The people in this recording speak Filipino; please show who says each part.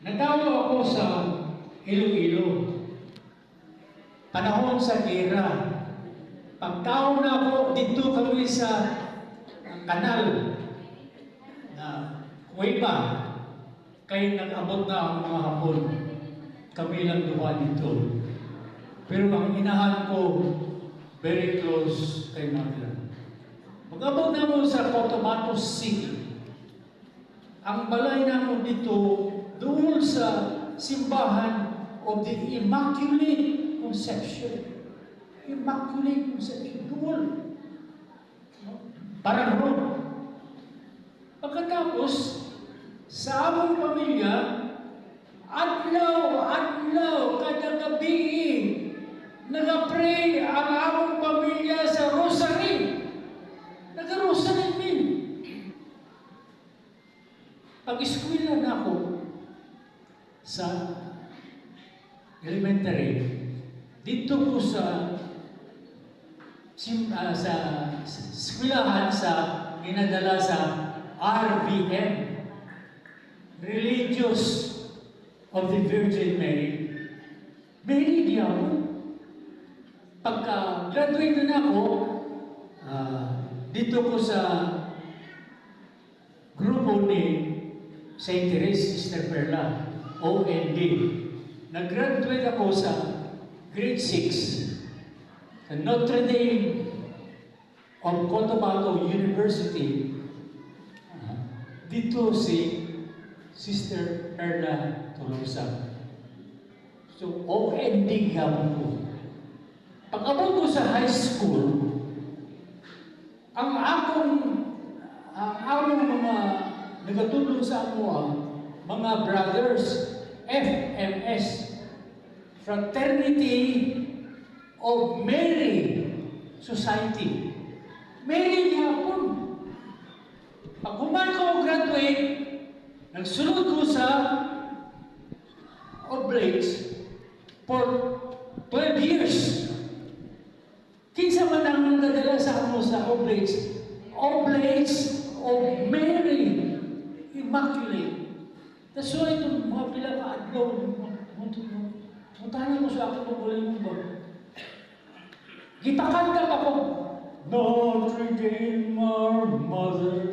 Speaker 1: Natawa ako sa Iloilo. Panahon sa gera. Pagtao na ako, dito kami sa kanal na kuweba. Kaya nag-abot na ang mga hapon. Kami lang duha dito. Pero ang inahan ko, very close kay Mother. Mag-abot na mo sa Cotabato City. Ang balay namin dito, doon sa simbahan of the Immaculate Conception. Immaculate Conception. Doon. Parang roon. Pagkatapos, sa among pamilya, adlaw, kada gabi, nag-pray ang among pamilya sa rosary. Nag-rosary din. Pag-eskwela na ako sa elementary, dito ko sa eskwelahan sa ginadala sa RVM, Religious of the Virgin Mary. Mary diyan. Pagka-graduate na ako, dito ko sa grupo ni St. Therese Sister Perla, OND. Nag-graduate ako sa grade 6 sa Notre Dame of Cotabato University. Dito si Sister Perla Tolosa. So, OND gawin ko. Pag-abot ko sa high school, ang among mga nagatulong sa mga brothers, FMS, Fraternity of Mary Society. Mary Yapon. Pag human ko graduate, nagsunod ko sa Oblates for 12 years. Kinsa man ang nadala sa ako sa Oblates? Oblates of Mary Immaculate. That's why itong mga pila ka-adlaw, mutahan ko sa ako kung wala mong ba. Gipakanta pa ko, Notre Dame, our Mother,